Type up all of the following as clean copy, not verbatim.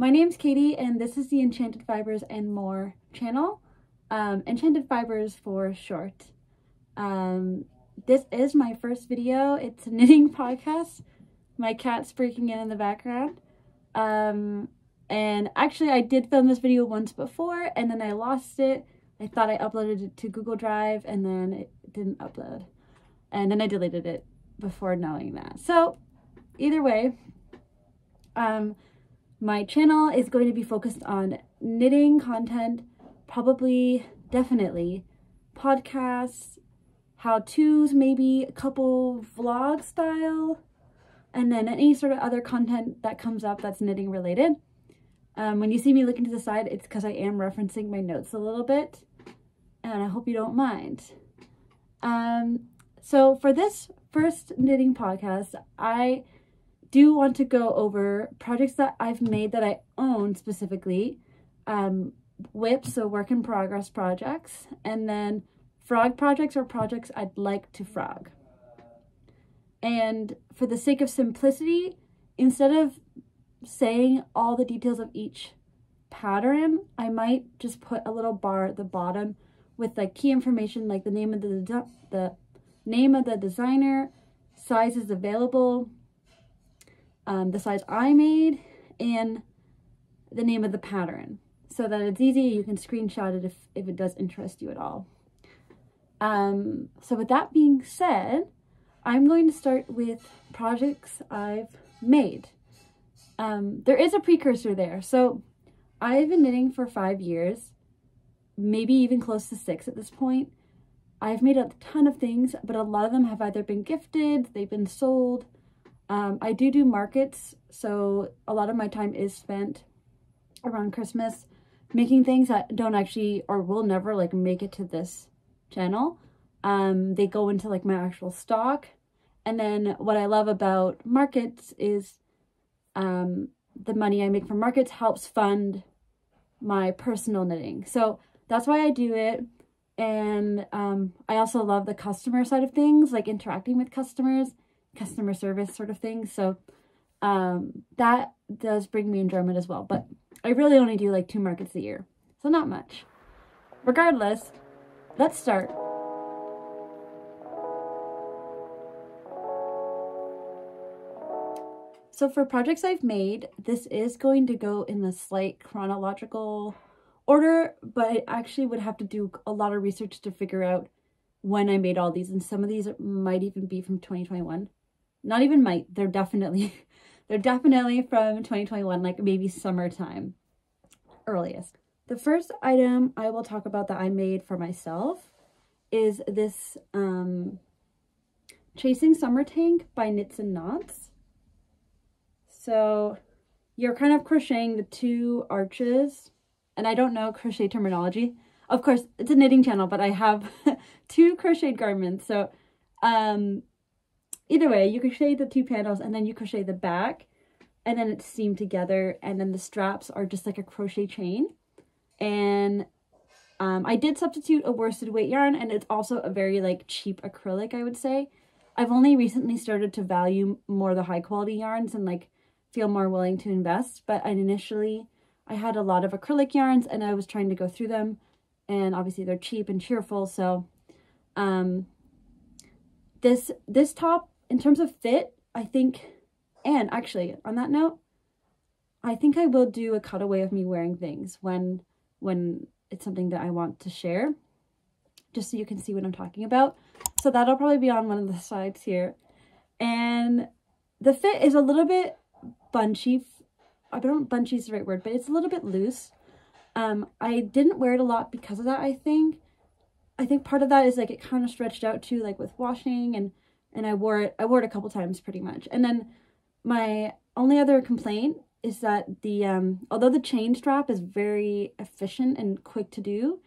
My name's Katie and this is the Enchanted Fibres and More channel. Enchanted Fibres for short. This is my first video. It's a knitting podcast. My cat's breaking in the background. And actually I did film this video once before and then I lost it. I thought I uploaded it to Google Drive and then it didn't upload. And then I deleted it before knowing that. So either way, my channel is going to be focused on knitting content, probably, definitely, podcasts, how-tos, maybe a couple vlog style, and then any sort of other content that comes up that's knitting related. When you see me looking to the side, it's because I am referencing my notes a little bit, and I hope you don't mind. So for this first knitting podcast, I do want to go over projects that I've made that I own specifically, WIPs, so work in progress projects, and then frog projects or projects I'd like to frog. And for the sake of simplicity, instead of saying all the details of each pattern, I might just put a little bar at the bottom with like key information like the name of the name of the designer, sizes available, the size I made, and the name of the pattern, so that it's easy. You can screenshot it if it does interest you at all. So with that being said, I'm going to start with projects I've made. There is a precursor there. So I've been knitting for 5 years, maybe even close to 6 at this point. I've made a ton of things, but a lot of them have either been gifted, they've been sold. I do markets, so a lot of my time is spent around Christmas making things that don't actually or will never like make it to this channel. They go into like my actual stock. And then what I love about markets is the money I make from markets helps fund my personal knitting. So that's why I do it. And I also love the customer side of things, like interacting with customers, customer service sort of thing. So that does bring me enjoyment as well. But I really only do like 2 markets a year, so not much. Regardless, let's start. So for projects I've made, this is going to go in the slight chronological order, but I actually would have to do a lot of research to figure out when I made all these, and some of these might even be from 2021. Not even might, they're definitely from 2021, like maybe summertime earliest. The first item I will talk about that I made for myself is this Chasing Summer Tank by KnitsnKnots. So you're kind of crocheting the 2 arches, and I don't know crochet terminology. Of course, it's a knitting channel, but I have 2 crocheted garments. So either way, you crochet the 2 panels and then you crochet the back, and then it's seamed together, and then the straps are just like a crochet chain. And I did substitute a worsted weight yarn, and it's also a very like cheap acrylic, I would say. I've only recently started to value more the high quality yarns and like feel more willing to invest, but initially I had a lot of acrylic yarns and I was trying to go through them, and obviously they're cheap and cheerful. So this top, in terms of fit, I think, and actually on that note, I think I will do a cutaway of me wearing things when it's something that I want to share, just so you can see what I'm talking about. So that'll probably be on one of the sides here. And the fit is a little bit bunchy. I don't know if bunchy is the right word, but it's a little bit loose. I didn't wear it a lot because of that, I think. I think part of that is like it kind of stretched out too, like with washing, and I wore it a couple times pretty much. And then my only other complaint is that the although the chain strap is very efficient and quick to do,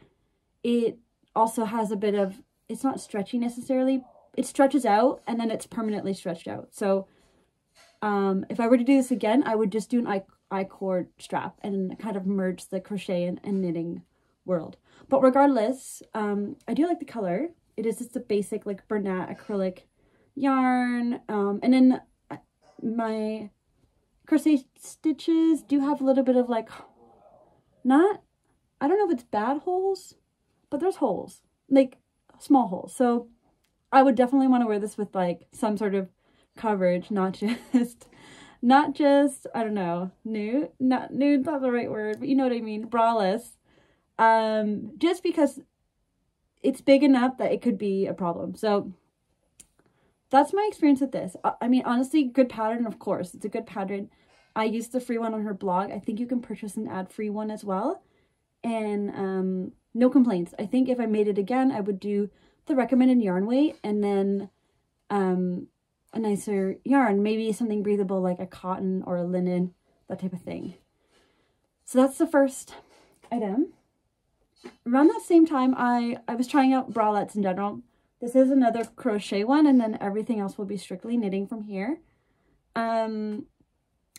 it also has a bit of, it's not stretchy necessarily. It stretches out and then it's permanently stretched out. So if I were to do this again, I would just do an I-cord strap and kind of merge the crochet and knitting world. But regardless, I do like the color. It is just a basic like Bernat acrylic yarn. And then my crochet stitches do have a little bit of like, not, I don't know if it's bad holes, but there's holes, like small holes. So I would definitely want to wear this with like some sort of coverage, not just, I don't know, nude, not nude, not the right word, but you know what I mean, braless. Just because it's big enough that it could be a problem. So that's my experience with this. I mean, honestly, good pattern, of course. It's a good pattern. I used the free one on her blog. I think you can purchase an ad-free one as well. And no complaints. I think if I made it again, I would do the recommended yarn weight and then a nicer yarn. Maybe something breathable like a cotton or a linen, that type of thing. So that's the first item. Around that same time, I was trying out bralettes in general. This is another crochet one, and then everything else will be strictly knitting from here. I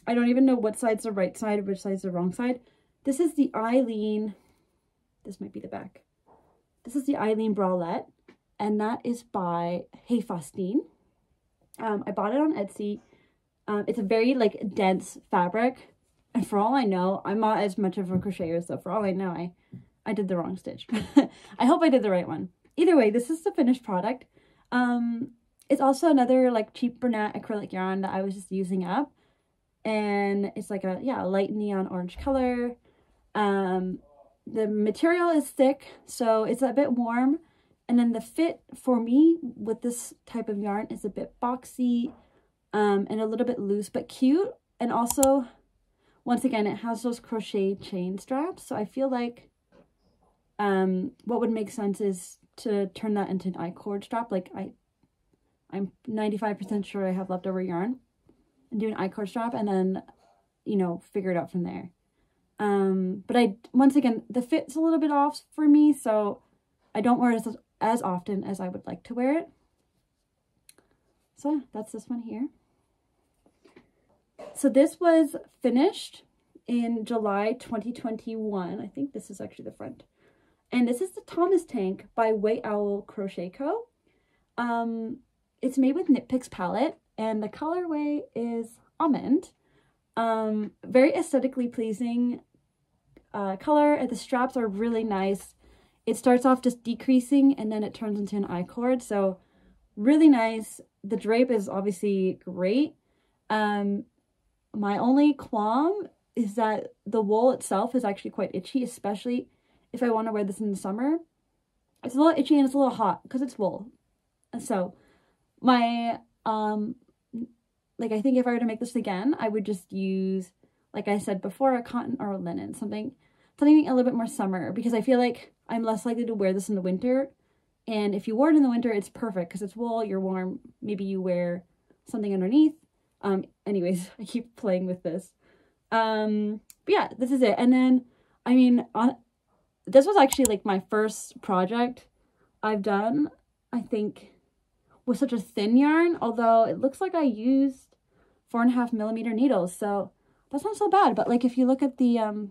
don't even know what side's the right side, which side's the wrong side. This is the Aileen, this might be the back. This is the Aileen bralette, and that is by HeyFaustine. I bought it on Etsy. It's a very like dense fabric, and for all I know, I'm not as much of a crocheter, so for all I know, I did the wrong stitch. I hope I did the right one. Either way, this is the finished product. It's also another like cheap Bernat acrylic yarn that I was just using up. And it's like a, yeah, light neon orange color. The material is thick, so it's a bit warm. And then the fit for me with this type of yarn is a bit boxy and a little bit loose, but cute. And also, once again, it has those crochet chain straps. So I feel like what would make sense is to turn that into an I-cord strap. Like I'm 95% sure I have leftover yarn, and do an I-cord strap and then, you know, figure it out from there. But once again, the fit's a little bit off for me, so I don't wear it as often as I would like to wear it. So yeah, that's this one here. So this was finished in July 2021. I think this is actually the front. And this is the Thomas tank by WhiteOwlCrochetCo. It's made with KnitPicks palette, and the colorway is Almond. Very aesthetically pleasing color, and the straps are really nice. It starts off just decreasing, and then it turns into an I-cord, so really nice. The drape is obviously great. My only qualm is that the wool itself is actually quite itchy, especially if I want to wear this in the summer. It's a little itchy and it's a little hot because it's wool. And so my, like I think if I were to make this again, I would just use, like I said before, a cotton or a linen, something a little bit more summer, because I feel like I'm less likely to wear this in the winter. And if you wore it in the winter, it's perfect because it's wool, you're warm, maybe you wear something underneath. Anyways, I keep playing with this. But yeah, this is it. And then, I mean, this was actually like my first project I've done, I think, with such a thin yarn, although it looks like I used 4.5mm needles, so that's not so bad. But like if you look at the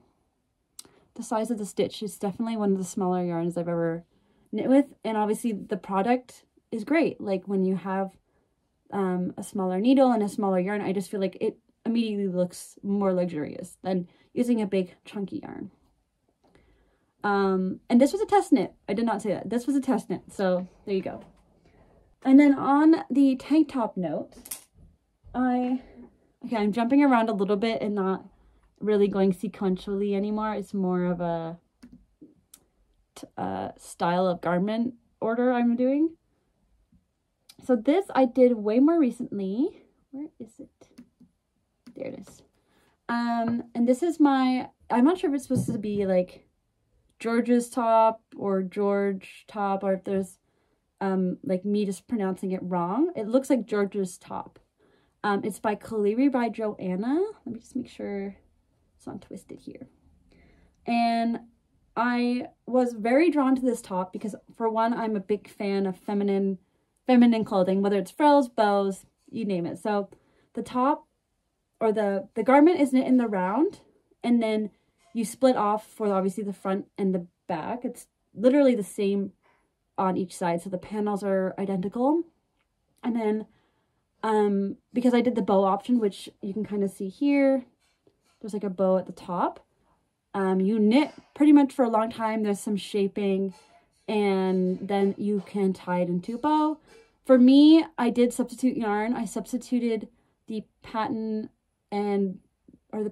size of the stitch, it's definitely one of the smaller yarns I've ever knit with. And obviously the product is great. Like when you have a smaller needle and a smaller yarn, I just feel like it immediately looks more luxurious than using a big chunky yarn. And this was a test knit. I did not say that. This was a test knit, so there you go. And then on the tank top note, I'm jumping around a little bit and not really going sequentially anymore. It's more of a style of garment order I'm doing. So this I did way more recently. Where is it? There it is. And this is my, I'm not sure if it's supposed to be like George's top or George top, or if there's like me just pronouncing it wrong. It looks like George's top. It's by Kaliri by Joanna. Let me just make sure it's not twisted here. And I was very drawn to this top because, for one, I'm a big fan of feminine clothing, whether it's frills, bows, you name it. So the top, or the garment, is knit in the round, and then you split off for obviously the front and the back. It's literally the same on each side, so the panels are identical. And then because I did the bow option, which you can kind of see here. There's like a bow at the top. You knit pretty much for a long time. There's some shaping, and then you can tie it into a bow. For me, I did substitute yarn. I substituted the patent and, the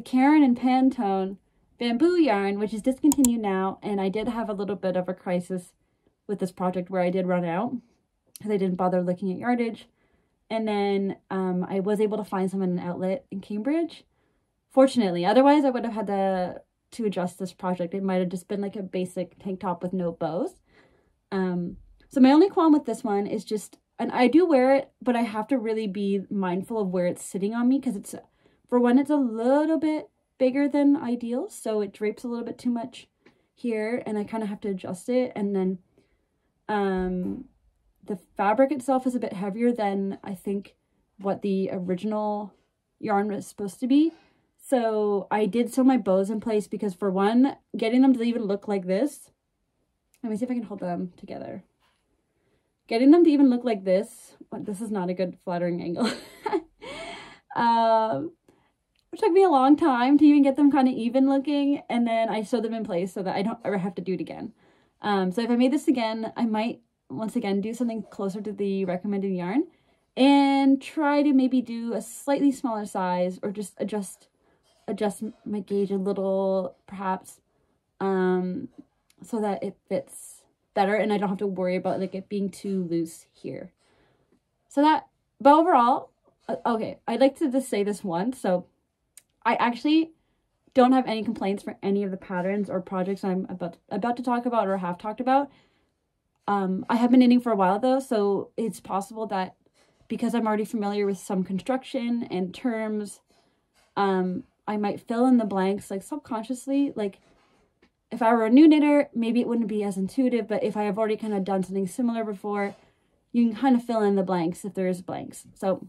Caron and Pantone bamboo yarn, which is discontinued now, and I did have a little bit of a crisis with this project where I did run out because I didn't bother looking at yardage. And then I was able to find some in an outlet in Cambridge, fortunately. Otherwise, I would have had to adjust this project. It might have just been like a basic tank top with no bows. So my only qualm with this one is just, and I do wear it, but I have to really be mindful of where it's sitting on me, because it's, for one, it's a little bit bigger than ideal, so it drapes a little bit too much here, and I kind of have to adjust it. And then the fabric itself is a bit heavier than I think what the original yarn was supposed to be. So I did sew my bows in place because, for one, getting them to even look like this, let me see if I can hold them together. Getting them to even look like this, this is not a good flattering angle. It took me a long time to even get them kind of even looking, and then I sewed them in place so that I don't ever have to do it again. So if I made this again, I might once again do something closer to the recommended yarn and try to maybe do a slightly smaller size, or just adjust my gauge a little, perhaps, so that it fits better and I don't have to worry about like it being too loose here. So that, but overall, okay, I'd like to just say this once. So I actually don't have any complaints for any of the patterns or projects I'm about to talk about or have talked about. I have been knitting for a while though, so it's possible that because I'm already familiar with some construction and terms, I might fill in the blanks like subconsciously. Like if I were a new knitter, maybe it wouldn't be as intuitive, but if I have already kind of done something similar before, you can kind of fill in the blanks if there is blanks. So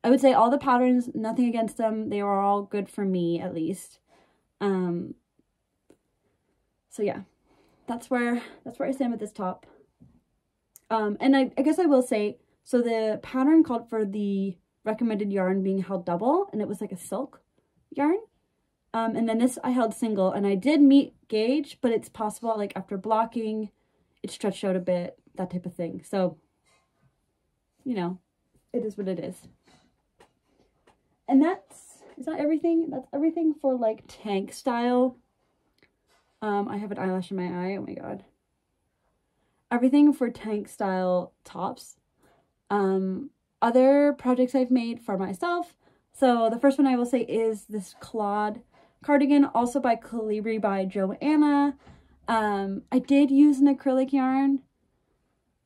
I would say all the patterns, nothing against them. They were all good for me, at least. So yeah, that's where I stand with this top. And I guess I will say, so the pattern called for the recommended yarn being held double, and it was like a silk yarn. And then this I held single, and I did meet gauge, but it's possible like after blocking, it stretched out a bit, that type of thing. So, you know, it is what it is. And is that everything? That's everything for like tank style. I have an eyelash in my eye. Oh my god. Everything for tank style tops. Other projects I've made for myself. So the first one I will say is this Claude cardigan, also by Calibri by Joanna. I did use an acrylic yarn.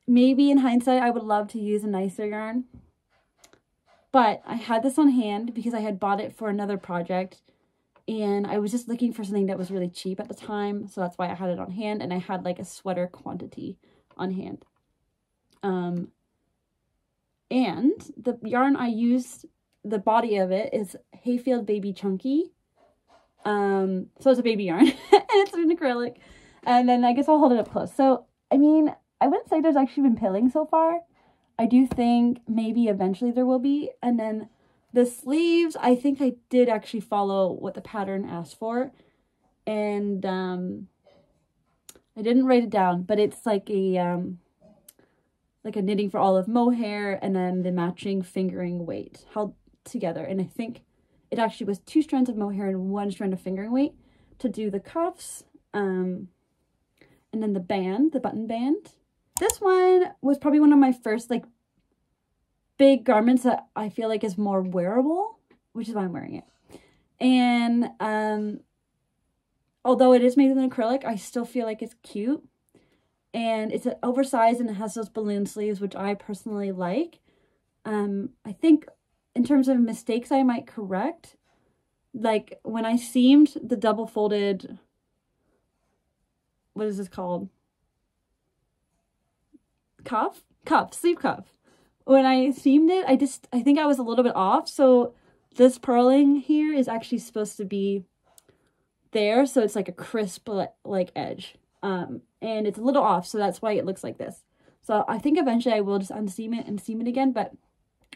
Maybe in hindsight, I would love to use a nicer yarn. But I had this on hand because I had bought it for another project. And I was just looking for something that was really cheap at the time. So that's why I had it on hand. And I had like a sweater quantity on hand. And the yarn I used, the body of it is Hayfield Baby Chunky. So it's a baby yarn. And it's an acrylic. And then I guess I'll hold it up close. So, I mean, I wouldn't say there's actually been pilling so far. I do think maybe eventually there will be. And then the sleeves, I think I did actually follow what the pattern asked for. And I didn't write it down, but it's like a knitting for olive mohair and then the matching fingering weight held together. And I think it actually was 2 strands of mohair and 1 strand of fingering weight to do the cuffs. And then the band, the button band. This one was probably one of my first like big garments that I feel like is more wearable, which is why I'm wearing it. And although it is made with an acrylic, I still feel like it's cute. And it's oversized and it has those balloon sleeves, which I personally like. I think in terms of mistakes I might correct, like when I seamed the double folded, what is this called? Sleeve cuff. When I seamed it, I think I was a little bit off. So this purling here is actually supposed to be there. So it's like a crisp like edge. And it's a little off. So that's why it looks like this. So I think eventually I will just unseam it and seam it again, but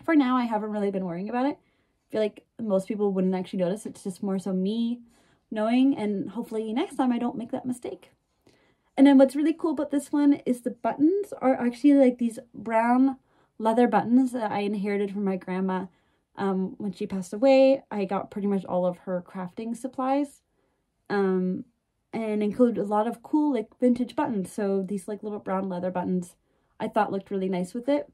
for now I haven't really been worrying about it. I feel like most people wouldn't actually notice. It's just more so me knowing, and hopefully next time I don't make that mistake. And then what's really cool about this one is the buttons are actually like these brown leather buttons that I inherited from my grandma. When she passed away, I got pretty much all of her crafting supplies, and include a lot of cool like vintage buttons. So these like little brown leather buttons I thought looked really nice with it.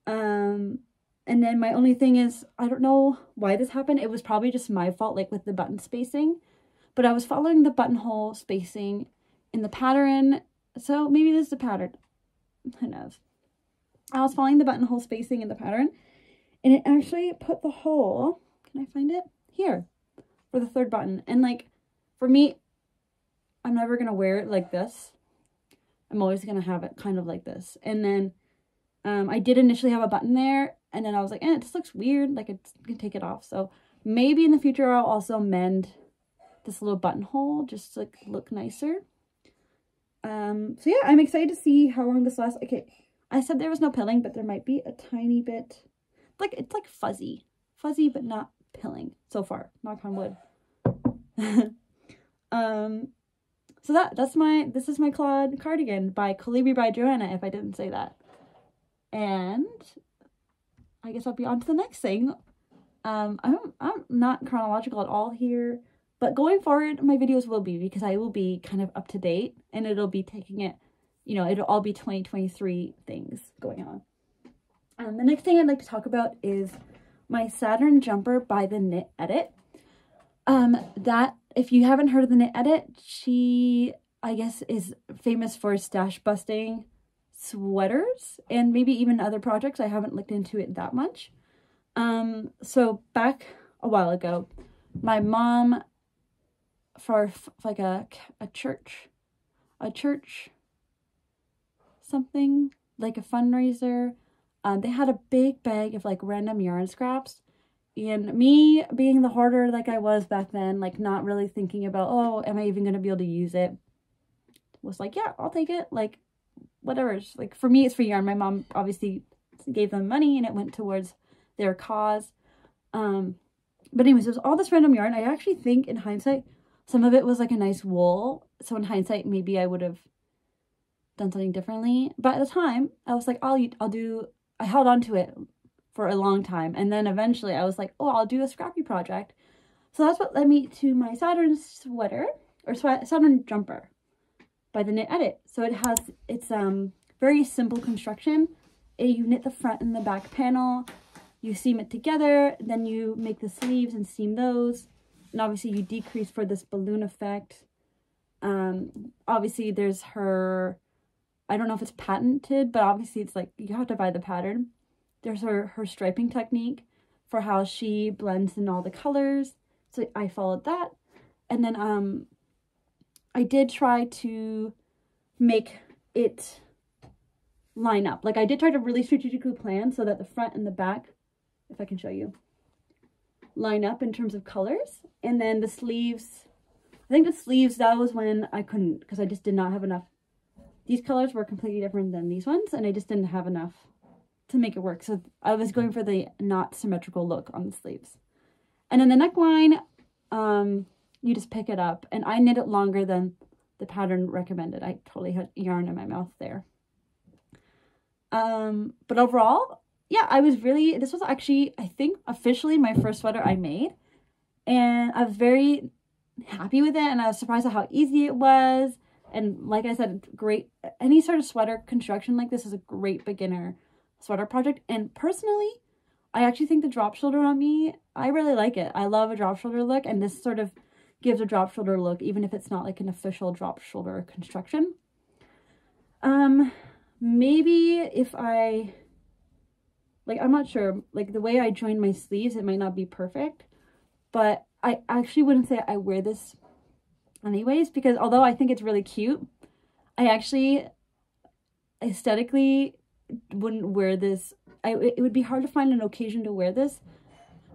And then my only thing is, I don't know why this happened. It was probably just my fault, like with the button spacing, but I was following the buttonhole spacing in the pattern. So maybe this is the pattern. Who knows? I was following the buttonhole spacing in the pattern, and it actually put the hole, can I find it? Here, for the third button. And like, for me, I'm never going to wear it like this. I'm always going to have it kind of like this. And then I did initially have a button there, and then I was like, it just looks weird. Like, it's going to take it off. So maybe in the future I'll also mend this little buttonhole just to like look nicer. So yeah, I'm excited to see how long this lasts. Okay, I said there was no pilling, but there might be a tiny bit. Like, it's like fuzzy, but not pilling so far. Knock on wood. So this is my Claude cardigan by Colibri by Joanna, if I didn't say that. And I guess I'll be on to the next thing. I'm not chronological at all here, but going forward, my videos will be, because I will be kind of up to date, and it'll be taking it, you know, it'll all be 2023 things going on. The next thing I'd like to talk about is my Saturn jumper by the Knit Edit. That, if you haven't heard of the Knit Edit, she, I guess, is famous for stash busting sweaters and maybe even other projects. I haven't looked into it that much. So back a while ago, my mom, for like a church something, like a fundraiser, they had a big bag of like random yarn scraps. And me being the hoarder like I was back then, like not really thinking about, oh, am I even going to be able to use it? Was like, yeah, I'll take it. Like, whatever. Like, for me, it's for yarn. My mom obviously gave them money and it went towards their cause. But anyways, there's all this random yarn. I actually think in hindsight, some of it was like a nice wool. So in hindsight, maybe I would have done something differently. But at the time, I was like, I held on to it for a long time, and then eventually I was like, oh, I'll do a scrappy project. So that's what led me to my Saturn sweater, or Saturn jumper by the Knit Edit. So it's very simple construction. You knit the front and the back panel, you seam it together, then you make the sleeves and seam those, and obviously you decrease for this balloon effect. Obviously there's her, I don't know if it's patented, but obviously it's like, you have to buy the pattern. There's her striping technique for how she blends in all the colors. So I followed that. And then I did try to make it line up. Like, I did try to really strategically plan so that the front and the back, if I can show you, line up in terms of colors. And then the sleeves, I think the sleeves, that was when I couldn't, because I just did not have enough. These colors were completely different than these ones, and I just didn't have enough to make it work. So I was going for the not symmetrical look on the sleeves. And then the neckline, you just pick it up, and I knit it longer than the pattern recommended. I totally had yarn in my mouth there. But overall, yeah, this was actually, I think, officially my first sweater I made, and I was very happy with it, and I was surprised at how easy it was. And like I said, great, any sort of sweater construction like this is a great beginner sweater project. And personally, I actually think the drop shoulder on me, I really like it. I love a drop shoulder look, and this sort of gives a drop shoulder look, even if it's not like an official drop shoulder construction. Maybe if I'm not sure, like the way I join my sleeves, it might not be perfect, but I actually wouldn't say I wear this anyways, because although I think it's really cute, I actually aesthetically wouldn't wear this. It would be hard to find an occasion to wear this.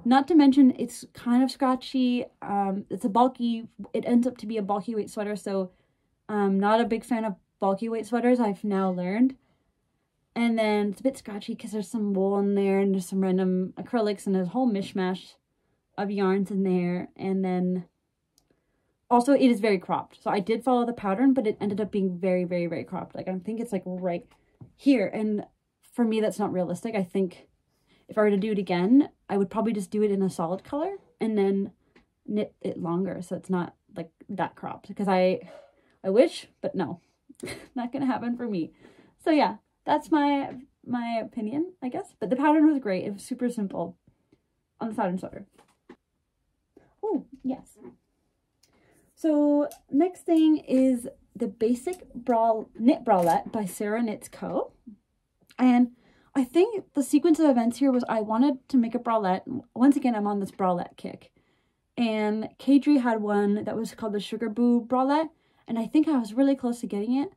Not to mention, it's kind of scratchy. It ends up to be a bulky weight sweater, so I'm not a big fan of bulky weight sweaters, I've now learned. And then it's a bit scratchy because there's some wool in there and there's some random acrylics and there's a whole mishmash of yarns in there. And then also it is very cropped. So I did follow the pattern, but it ended up being very, very, very cropped. Like I think it's like right here. And for me, that's not realistic. I think if I were to do it again, I would probably just do it in a solid color and then knit it longer. So it's not like that cropped, because I wish, but no, not going to happen for me. So yeah, that's my opinion, I guess. But the pattern was great. It was super simple on the Saturn sweater. Oh, yes. So next thing is the basic knit bralette by Sara Knits Co. And I think the sequence of events here was I wanted to make a bralette. Once again, I'm on this bralette kick. And Kadri had one that was called the Sugar Boo bralette. And I think I was really close to getting it.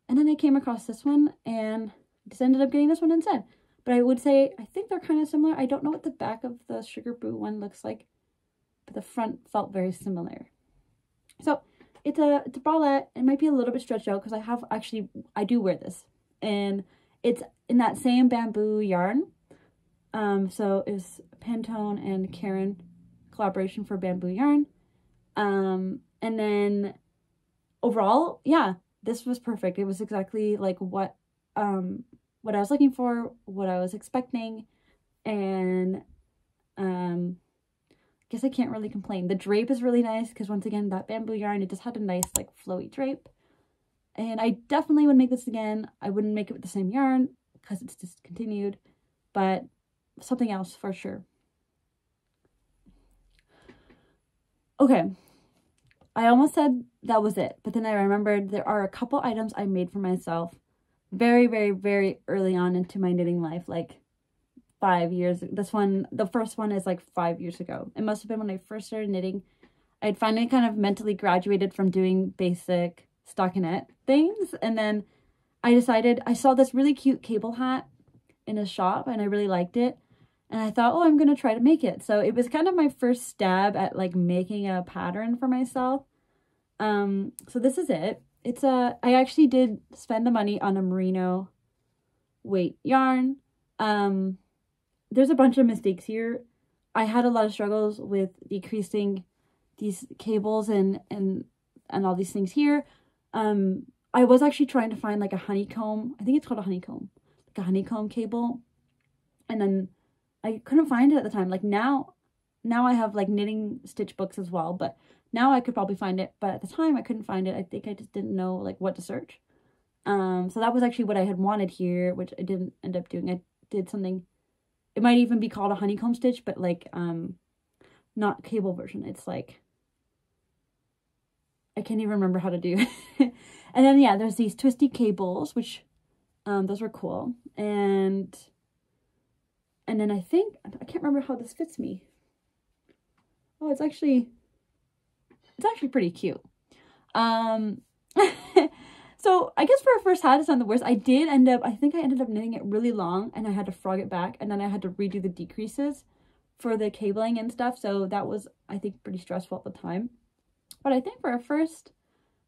And then I came across this one and just ended up getting this one instead. But I would say, I think they're kind of similar. I don't know what the back of the Sugar Boo one looks like, but the front felt very similar. So it's a bralette. It might be a little bit stretched out because I do wear this. And it's in that same bamboo yarn. So it's Pantone and Caron collaboration for bamboo yarn. And then overall, yeah, this was perfect. It was exactly like what I was looking for, what I was expecting, and I guess I can't really complain. The drape is really nice because once again, that bamboo yarn, it just had a nice like flowy drape. And I definitely would make this again. I wouldn't make it with the same yarn because it's discontinued, but something else for sure. Okay, I almost said that was it, but then I remembered there are a couple items I made for myself very, very, very early on into my knitting life, like 5 years. The first one is like 5 years ago. It must have been when I first started knitting. I'd finally kind of mentally graduated from doing basic stockinette things, and then I decided, I saw this really cute cable hat in a shop and I really liked it. And I thought, oh, I'm going to try to make it. So it was kind of my first stab at like making a pattern for myself. So this is it. I actually did spend the money on a Merino weight yarn. There's a bunch of mistakes here. I had a lot of struggles with decreasing these cables and all these things here. I was actually trying to find like a honeycomb. I think it's called a honeycomb. Like a honeycomb cable. And then I couldn't find it at the time. Like now I have like knitting stitch books as well, but now I could probably find it. But at the time I couldn't find it. I think I just didn't know like what to search. So that was actually what I had wanted here, which I didn't end up doing. I did something, it might even be called a honeycomb stitch, but like, not cable version. It's like, I can't even remember how to do. And then, yeah, there's these twisty cables, which, those were cool. And then I can't remember how this fits me. Oh, it's actually pretty cute. So I guess for a first hat, it's not the worst. I think I ended up knitting it really long and I had to frog it back and then I had to redo the decreases for the cabling and stuff. So that was, I think, pretty stressful at the time. But I think for a first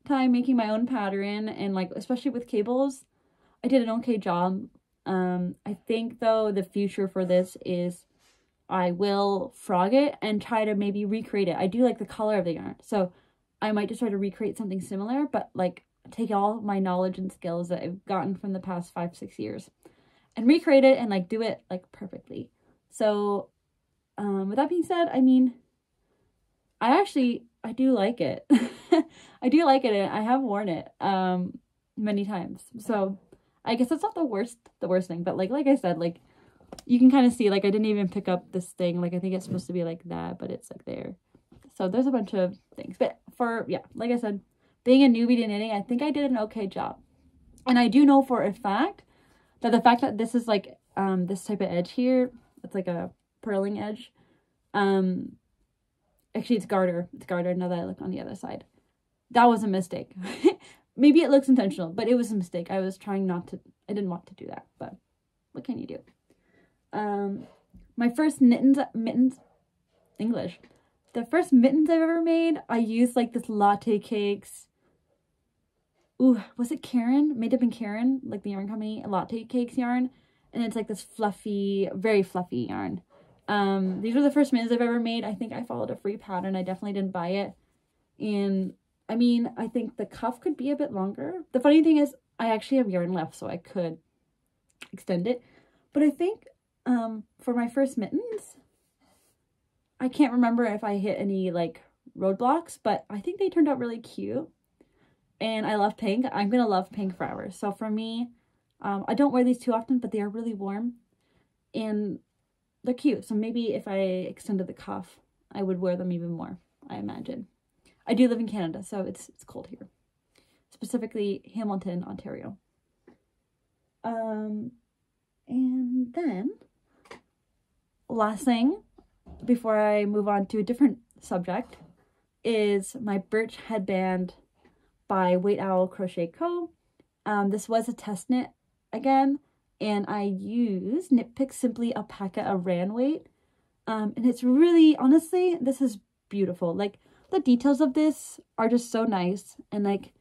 time making my own pattern and like, especially with cables, I did an okay job. I think though the future for this is I will frog it and try to maybe recreate it. I do like the color of the yarn. So I might just try to recreate something similar, but like take all my knowledge and skills that I've gotten from the past 5-6 years and recreate it and like do it like perfectly. So with that being said, I mean, I do like it. I do like it and I have worn it many times. So I guess that's not the worst thing, but like I said, like you can kind of see, like I didn't even pick up this thing. Like I think it's supposed to be like that, but it's like there. So there's a bunch of things, but like I said, being a newbie to knitting, I think I did an okay job. And I do know for a fact that the fact that this is like this type of edge here, it's like a purling edge. Actually it's garter. It's garter now that I look on the other side. That was a mistake. Maybe it looks intentional, but it was a mistake. I was trying I didn't want to do that, but what can you do? My first the first mittens I've ever made, I used like this Latte Cakes ooh, was it Caron? Made up in Caron, like the yarn company, Latte Cakes yarn. And it's like this fluffy, very fluffy yarn. These were the first mittens I've ever made. I think I followed a free pattern. I definitely didn't buy it. And I mean, I think the cuff could be a bit longer. The funny thing is I actually have yarn left, so I could extend it. But I think for my first mittens, I can't remember if I hit any like roadblocks, but I think they turned out really cute. And I love pink. I'm going to love pink forever. So for me, I don't wear these too often, but they are really warm and they're cute. So maybe if I extended the cuff, I would wear them even more, I imagine. I do live in Canada, so it's cold here. Specifically Hamilton, Ontario. And then last thing before I move on to a different subject is my Birch headband by WhiteOwlCrochetCo. This was a test knit again, and I used KnitPicks Simply Alpaca Aran weight. And it's really, honestly, this is beautiful. Like, the details of this are just so nice, and like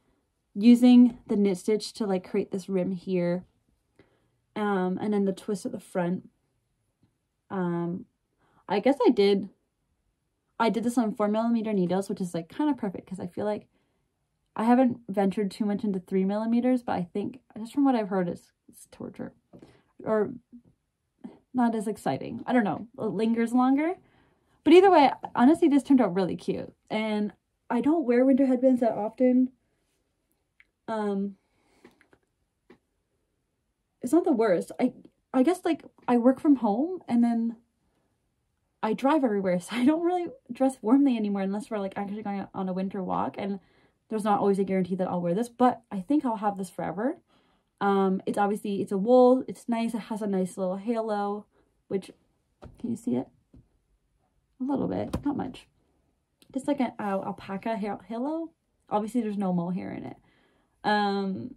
using the knit stitch to like create this rim here, and then the twist at the front. I guess I did this on 4mm needles, which is like kind of perfect because I feel like I haven't ventured too much into 3mm, but I think just from what I've heard it's torture or not as exciting. I don't know, it lingers longer. But either way, honestly, this turned out really cute. And I don't wear winter headbands that often. It's not the worst. I guess, like, I work from home and then I drive everywhere. So I don't really dress warmly anymore unless we're, like, actually going on a winter walk. And there's not always a guarantee that I'll wear this. But I think I'll have this forever. It's a wool. It's nice. It has a nice little halo, which, can you see it? A little bit, not much. Just like an alpaca halo. Obviously, there's no mohair in it. And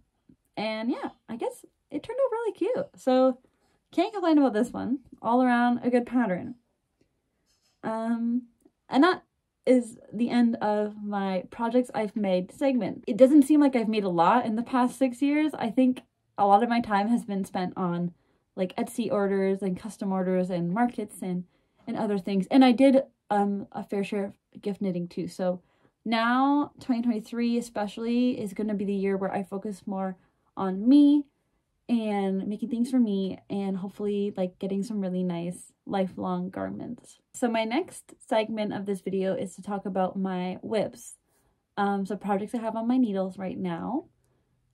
yeah, I guess it turned out really cute. So, can't complain about this one. All around a good pattern. And that is the end of my projects I've made segment. It doesn't seem like I've made a lot in the past 6 years. I think a lot of my time has been spent on like Etsy orders and custom orders and markets and other things. And I did a fair share of gift knitting too. So now 2023 especially is going to be the year where I focus more on me and making things for me and hopefully like getting some really nice lifelong garments. So my next segment of this video is to talk about my WIPs. So projects I have on my needles right now.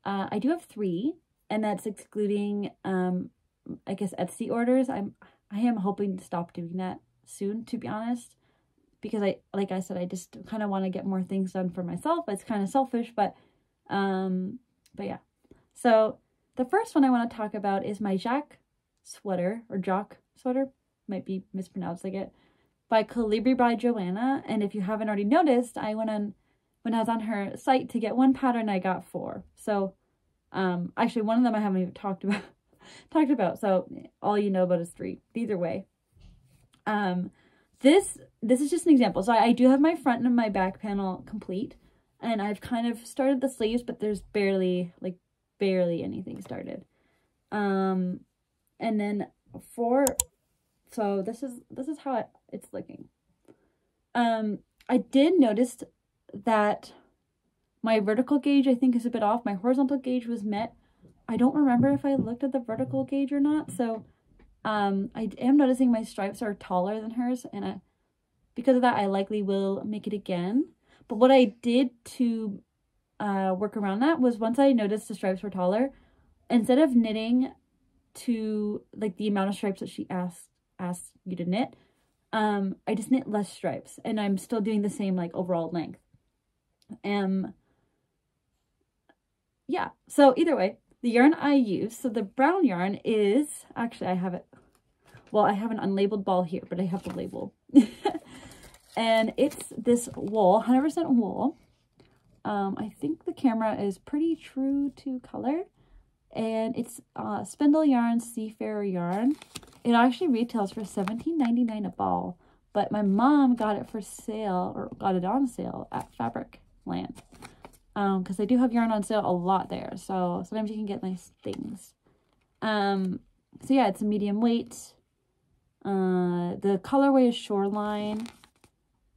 I do have 3, and that's excluding I guess Etsy orders. I am hoping to stop doing that soon, to be honest, because like I said, I just kind of want to get more things done for myself. It's kind of selfish, but yeah. So the first one I want to talk about is my Jacques sweater, might be mispronounced like it, by Colibri by Joanna. And if you haven't already noticed, I went on when I was on her site to get one pattern, I got 4. So actually one of them I haven't even talked about, so all you know about is 3. Either way, this is just an example. So I do have my front and my back panel complete, and I've kind of started the sleeves, but there's barely anything started. And then so this is how it's looking. I did notice that my vertical gauge, I think, is a bit off. My horizontal gauge was met. I don't remember if I looked at the vertical gauge or not. So I am noticing my stripes are taller than hers, and because of that, I likely will make it again. But what I did to work around that was, once I noticed the stripes were taller, instead of knitting to like the amount of stripes that she asked you to knit, I just knit less stripes, and I'm still doing the same like overall length. Yeah, so either way, the yarn I use, so the brown yarn is, actually I have it, well, I have an unlabeled ball here, but I have the label. And it's this wool, 100% wool. I think the camera is pretty true to color. And it's spindle yarn, Seafarer yarn. It actually retails for $17.99 a ball, but my mom got it for sale, or got it on sale at Fabric Land. because I do have yarn on sale a lot there, so sometimes you can get nice things. So yeah, it's a medium weight. The colorway is Shoreline,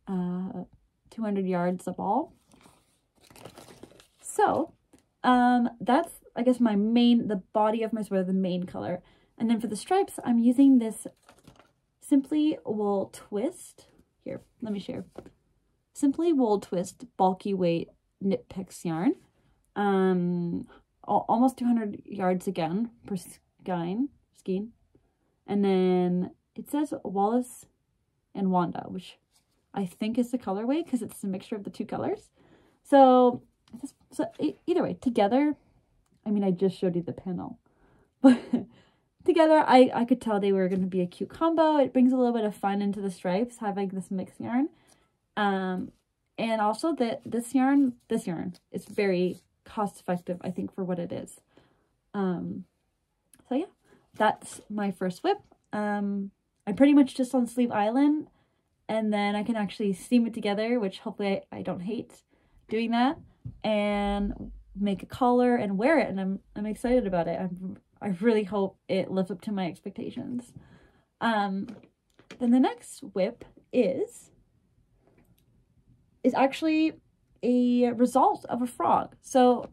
200 yards of all. So that's, I guess, the body of my sweater, the main color. And then for the stripes, I'm using this Simply Wool Twist. Here, let me share. Simply Wool Twist bulky weight KnitPicks yarn. Almost 200 yards again per skein. And then it says Wallace and Wanda, which I think is the colorway because it's a mixture of the two colors. So either way, together, I mean, I just showed you the panel, but together, I could tell they were going to be a cute combo. It brings a little bit of fun into the stripes, having this mixed yarn. And also this yarn is very cost effective, I think, for what it is. So yeah, that's my first whip. I pretty much just on Sleeve Island, and then I can actually steam it together, which hopefully I don't hate doing that, and make a collar and wear it, and I'm excited about it. I really hope it lives up to my expectations. Then the next whip is actually a result of a frog. So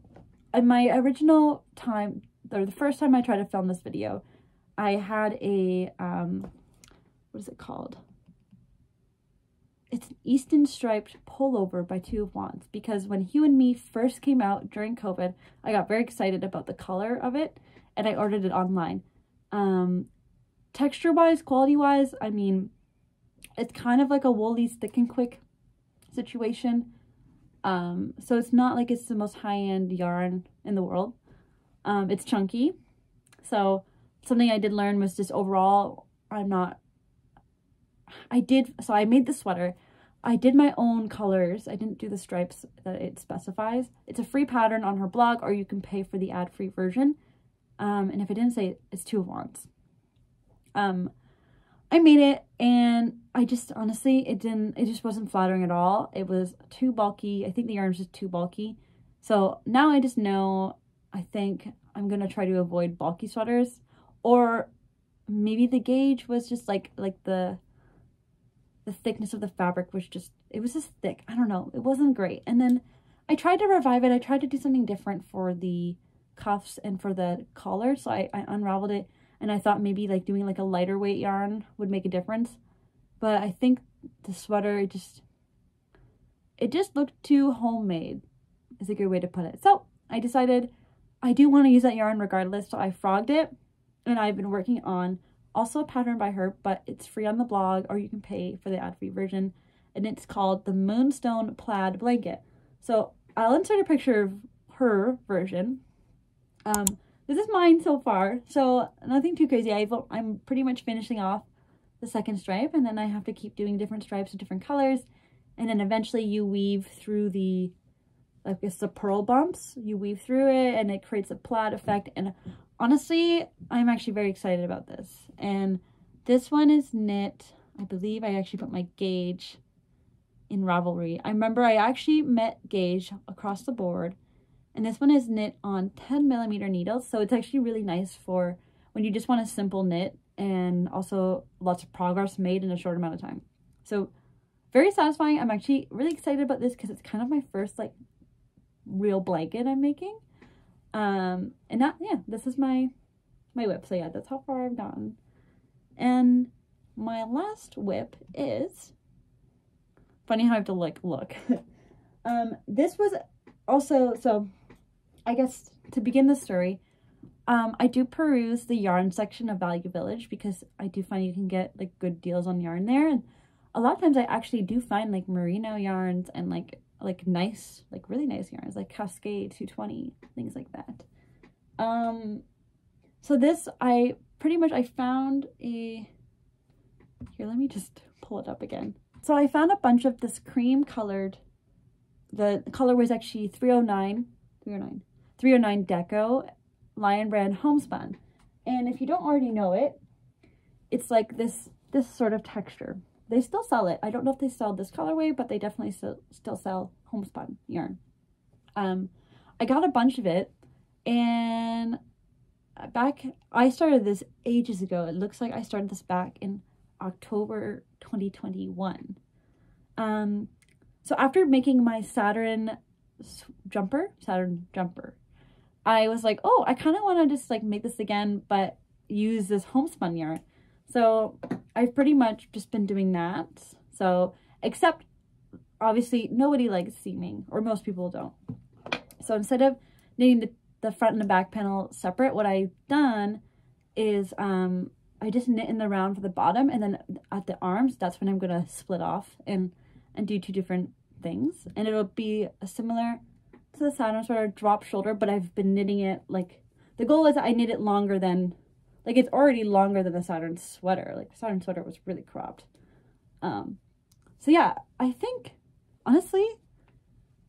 in my original time, or the first time I tried to film this video, I had a, what is it called? It's an Easton striped pullover by 2 of Wands, because when Hue and Me first came out during COVID, I got very excited about the color of it, and I ordered it online. Texture-wise, quality-wise, I mean, it's kind of like a Woolies Thick and Quick situation. So it's not like it's the most high-end yarn in the world. It's chunky. So something I did learn was just overall, I made the sweater. I did my own colors. I didn't do the stripes that it specifies. It's a free pattern on her blog, or you can pay for the ad-free version. And if I didn't say it, it's 2 of Wands. I made it, and I just, honestly, it just wasn't flattering at all. It was too bulky. I think the yarn was just too bulky. So now I just know, I think I'm going to try to avoid bulky sweaters, or maybe the gauge was just like the thickness of the fabric was just, it was just thick. I don't know. It wasn't great. And then I tried to revive it. I tried to do something different for the cuffs and for the collar. So I unraveled it, and I thought maybe like doing like a lighter weight yarn would make a difference. But I think the sweater, it just looked too homemade, is a good way to put it. So I decided I do want to use that yarn regardless. So I frogged it, and I've been working on also a pattern by her, but it's free on the blog, or you can pay for the ad-free version, and it's called the Moonstone Plaid Blanket. So I'll insert a picture of her version. This is mine so far, so nothing too crazy. I'm pretty much finishing off the second stripe, and then I have to keep doing different stripes of different colors, and then eventually you weave through the, I guess, the pearl bumps. You weave through it, and it creates a plaid effect, and honestly, I'm actually very excited about this. And this one is knit, I believe I actually put my gauge in Ravelry. I remember I actually met gauge across the board, and this one is knit on 10mm needles. So it's actually really nice for when you just want a simple knit, and also lots of progress made in a short amount of time. So very satisfying. I'm actually really excited about this because it's kind of my first like real blanket I'm making. And that, yeah, this is my whip. So yeah, that's how far I've gotten. And my last whip is, funny how I have to like look. This was also, so I guess to begin the story, I do peruse the yarn section of Value Village, because I do find you can get like good deals on yarn there, and a lot of times I actually do find like merino yarns and like nice, like really nice yarns, like Cascade 220, things like that. So this, I found a, here, let me just pull it up again. So I found a bunch of this cream colored, the color was actually 309 Deco Lion Brand Homespun. And if you don't already know it, it's like this sort of texture. They still sell it. I don't know if they sell this colorway, but they definitely still sell homespun yarn. I got a bunch of it, and I started this ages ago. It looks like I started this back in October 2021. So after making my Saturn jumper, I was like, oh, I kind of want to just like make this again, but use this homespun yarn. So I've pretty much just been doing that. So, except obviously nobody likes seaming, or most people don't. So instead of knitting the front and the back panel separate, what I've done is I just knit in the round for the bottom, and then at the arms, that's when I'm going to split off and do two different things. And it'll be a similar to the Saturn sweater drop shoulder, but I've been knitting it like, the goal is I knit it longer than, like it's already longer than the Saturn sweater. Like the Saturn sweater was really cropped. So yeah, I think honestly,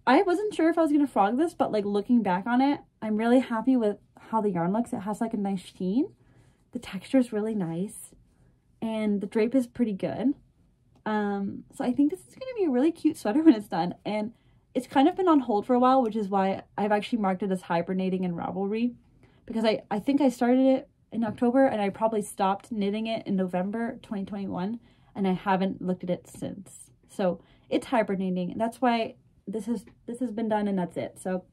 I wasn't sure if I was going to frog this, but like looking back on it, I'm really happy with how the yarn looks. It has like a nice sheen. The texture is really nice, and the drape is pretty good. So I think this is going to be a really cute sweater when it's done. And it's kind of been on hold for a while, which is why I've actually marked it as hibernating in Ravelry, because I think I started it in October and I probably stopped knitting it in November 2021, and I haven't looked at it since. So it's hibernating, and that's why this has been done, and that's it. So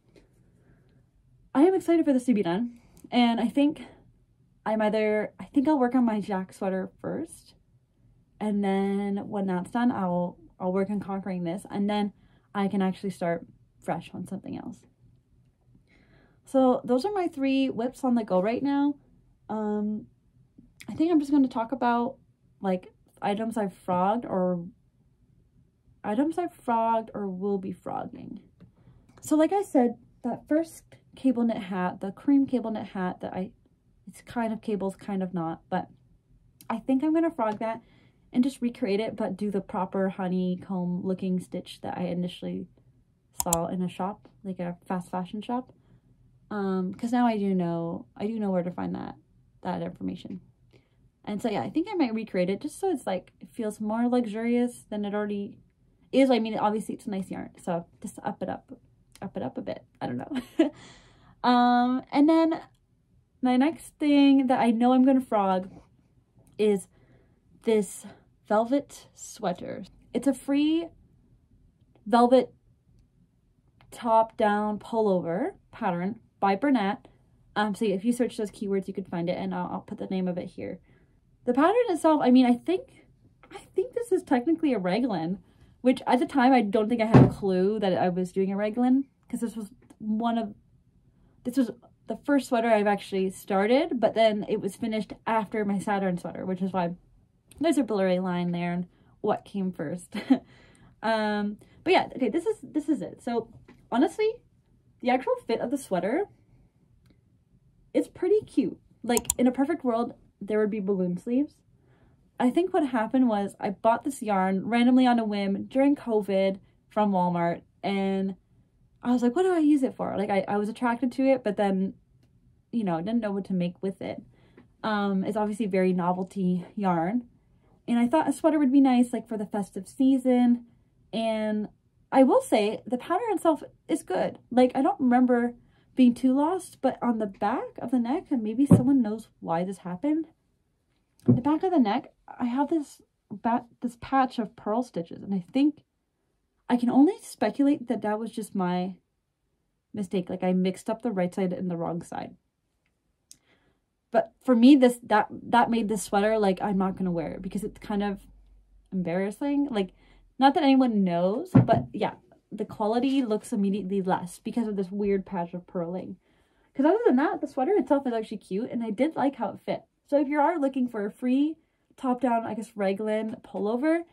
I am excited for this to be done, and I think I'll work on my Jacques sweater first, and then when that's done, I'll work on conquering this, and then I can actually start fresh on something else. So those are my 3 whips on the go right now. I think I'm just going to talk about like items I've frogged or will be frogging. So like I said, that first cable knit hat, the cream cable knit hat that it's kind of cables, kind of not, but I think I'm going to frog that and just recreate it, but do the proper honeycomb looking stitch that I initially saw in a shop, like a fast fashion shop. Because now I do know where to find that information. And so yeah, I think I might recreate it just so it's like, it feels more luxurious than it already is. I mean, obviously it's a nice yarn, so just up it up a bit. I don't know. And then my next thing that I know I'm going to frog is this velvet sweater. It's a free velvet top down pullover pattern by Bernat. So if you search those keywords, you can find it, and I'll put the name of it here. The pattern itself, I mean, I think this is technically a raglan, which at the time I don't think I had a clue that I was doing a raglan, because this was the first sweater I've actually started, but then it was finished after my Saturn sweater, which is why there's a blurry line there and what came first. But yeah, okay, this is it. So honestly, the actual fit of the sweater, it's pretty cute. Like in a perfect world, there would be balloon sleeves. I think what happened was I bought this yarn randomly on a whim during COVID from Walmart, and I was like, what do I use it for? Like I was attracted to it, but then, you know, didn't know what to make with it. It's obviously very novelty yarn, and I thought a sweater would be nice like for the festive season. And I will say the pattern itself is good. Like I don't remember being too lost, but on the back of the neck, and maybe someone knows why this happened, the back of the neck, I have this patch of purl stitches, and I think I can only speculate that that was just my mistake. Like I mixed up the right side and the wrong side. But for me, that made this sweater like I'm not gonna wear it because it's kind of embarrassing. Like, not that anyone knows, but yeah, the quality looks immediately less because of this weird patch of purling. Because other than that, the sweater itself is actually cute, and I did like how it fit. So if you are looking for a free top-down, I guess, raglan pullover,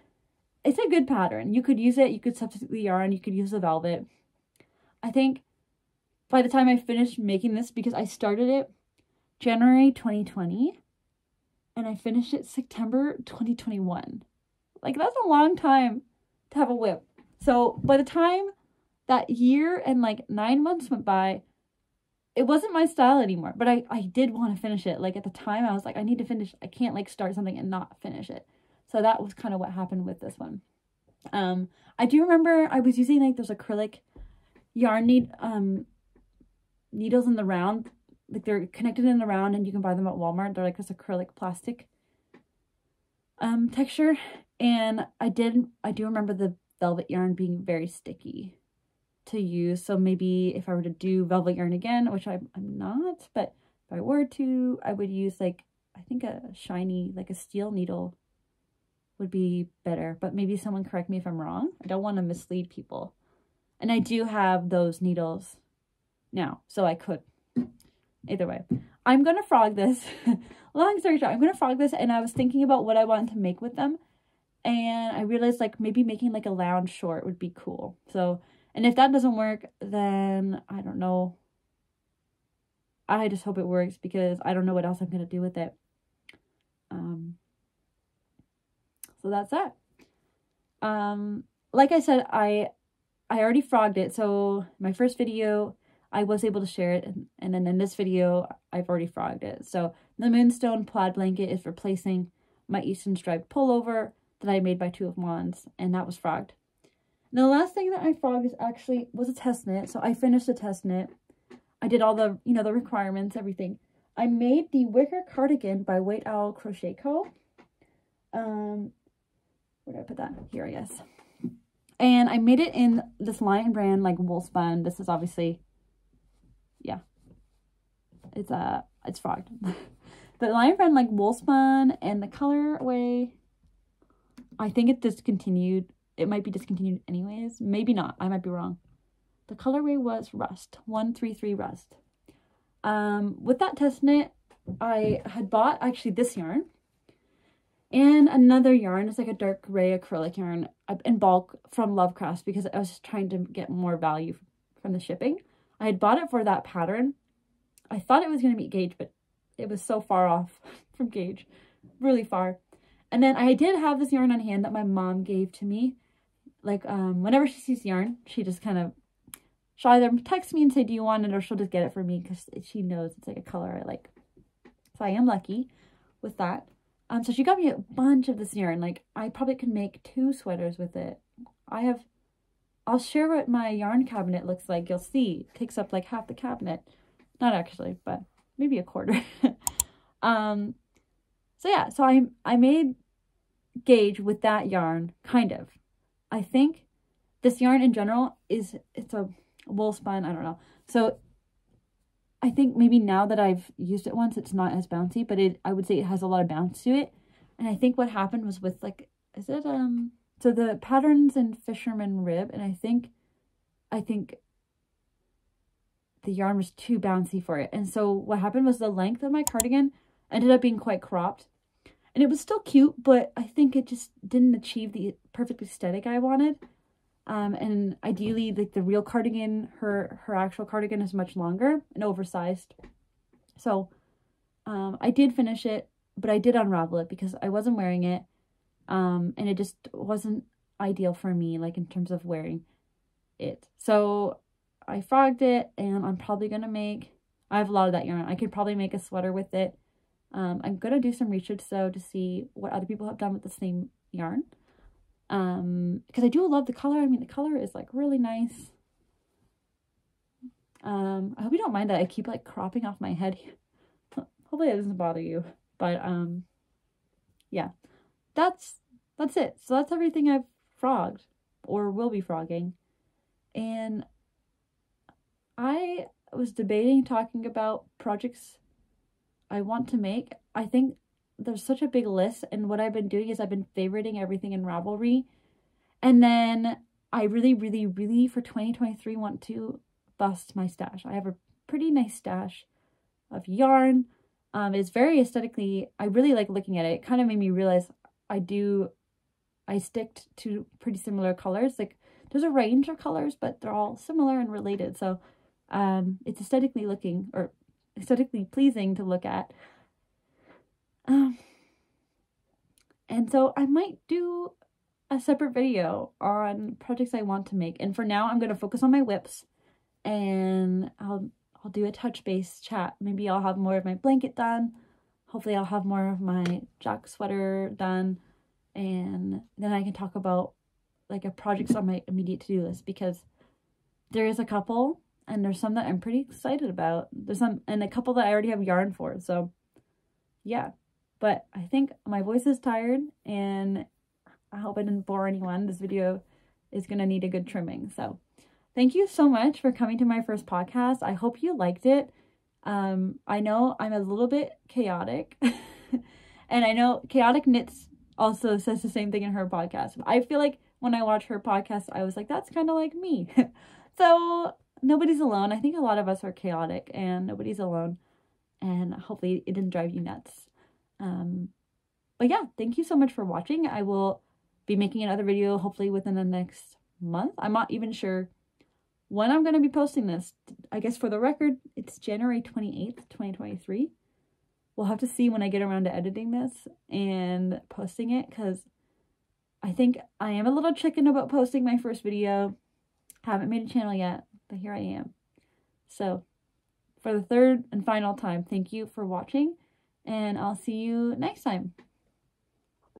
it's a good pattern. You could use it, you could substitute the yarn, you could use the velvet. I think by the time I finished making this, because I started it January 2020, and I finished it September 2021. Like, that's a long time to have a whip. So by the time that year and like 9 months went by, it wasn't my style anymore, but I did want to finish it. Like at the time I was like, I need to finish. I can't like start something and not finish it. So that was kind of what happened with this one. I do remember I was using like those acrylic yarn needles in the round. Like they're connected in the round and you can buy them at Walmart. They're like this acrylic plastic texture. And I do remember the velvet yarn being very sticky to use. So maybe if I were to do velvet yarn again, which I'm not, but if I were to, I would use like, I think a shiny, like a steel needle would be better, but maybe someone correct me if I'm wrong. I don't want to mislead people. And I do have those needles now, so I could. Either way, I'm going to frog this. Long story short, I'm going to frog this, and I was thinking about what I wanted to make with them. And I realized like maybe making like a lounge short would be cool. So, and if that doesn't work, then I don't know. I just hope it works because I don't know what else I'm going to do with it. So that's that. Like I said, I already frogged it. So my first video, I was able to share it. And then in this video, I've already frogged it. So the Moonstone plaid blanket is replacing my Eastern striped pullover that I made by 2 of Wands. And that was frogged. And the last thing that I frogged was a test knit. So I finished the test knit. I did all the, the requirements, everything. I made the wicker cardigan by WhiteOwlCrochetCo. Where did I put that? Here, I guess. And I made it in this Lion brand, like wool spun. This is obviously, yeah, it's frogged. The Lion brand, like wool spun, and the colorway, I think it discontinued. It might be discontinued anyways. Maybe not. I might be wrong. The colorway was Rust, 133 Rust. With that test knit, I had bought actually this yarn and another yarn. It's like a dark gray acrylic yarn in bulk from Lovecrafts because I was just trying to get more value from the shipping. I had bought it for that pattern. I thought it was going to meet gauge, but it was so far off from gauge, really far. And then I did have this yarn on hand that my mom gave to me. Like, whenever she sees yarn, she just kind of, she'll either text me and say, do you want it? Or she'll just get it for me because she knows it's like a color I like. So I am lucky with that. So she got me a bunch of this yarn. Like, I probably could make 2 sweaters with it. I'll share what my yarn cabinet looks like. You'll see. It takes up like half the cabinet. Not actually, but maybe a quarter. So yeah, so I made gauge with that yarn, kind of. I think this yarn in general it's a wool spun, I don't know. So I think maybe now that I've used it once, it's not as bouncy, but I would say it has a lot of bounce to it. And I think what happened was with like, so the pattern's in Fisherman Rib, and I think the yarn was too bouncy for it. And so what happened was the length of my cardigan ended up being quite cropped. And it was still cute, but I think it just didn't achieve the perfect aesthetic I wanted. And ideally, like the real cardigan, her actual cardigan is much longer and oversized. So I did finish it, but I did unravel it because I wasn't wearing it. And it just wasn't ideal for me, like in terms of wearing it. So I frogged it, and I'm probably going to I have a lot of that yarn. I could probably make a sweater with it. I'm going to do some research though to see what other people have done with the same yarn. Because I do love the color. I mean, the color is like really nice. I hope you don't mind that I keep like cropping off my head here. Hopefully it doesn't bother you. But yeah, that's it. So that's everything I've frogged or will be frogging. And I was debating talking about projects I want to make. I think there's such a big list, and what I've been doing is I've been favoriting everything in Ravelry. And then I really, really, really for 2023 want to bust my stash. I have a pretty nice stash of yarn. It's very aesthetically, I really like looking at it. It kind of made me realize I sticked to pretty similar colors. Like there's a range of colors, but they're all similar and related. So it's aesthetically pleasing to look at. And so I might do a separate video on projects I want to make. And for now, I'm going to focus on my whips, and I'll do a touch base chat. Maybe I'll have more of my blanket done. Hopefully I'll have more of my Jacques sweater done. And then I can talk about like a projects on my immediate to-do list, because there is a couple, and there's some that I'm pretty excited about. There's some, and a couple that I already have yarn for, so yeah. But I think my voice is tired, and I hope I didn't bore anyone. This video is gonna need a good trimming, so thank you so much for coming to my first podcast. I hope you liked it. I know I'm a little bit chaotic, and I know Chaotic Knits also says the same thing in her podcast. I feel like when I watch her podcast, I was like, that's kind of like me. So nobody's alone. I think a lot of us are chaotic, and nobody's alone, and hopefully it didn't drive you nuts. But yeah, thank you so much for watching. I will be making another video hopefully within the next month. I'm not even sure when I'm going to be posting this. I guess for the record, it's January 28th, 2023. We'll have to see when I get around to editing this and posting it, because I think I am a little chicken about posting my first video. Haven't made a channel yet, but here I am. So for the third and final time, thank you for watching, and I'll see you next time.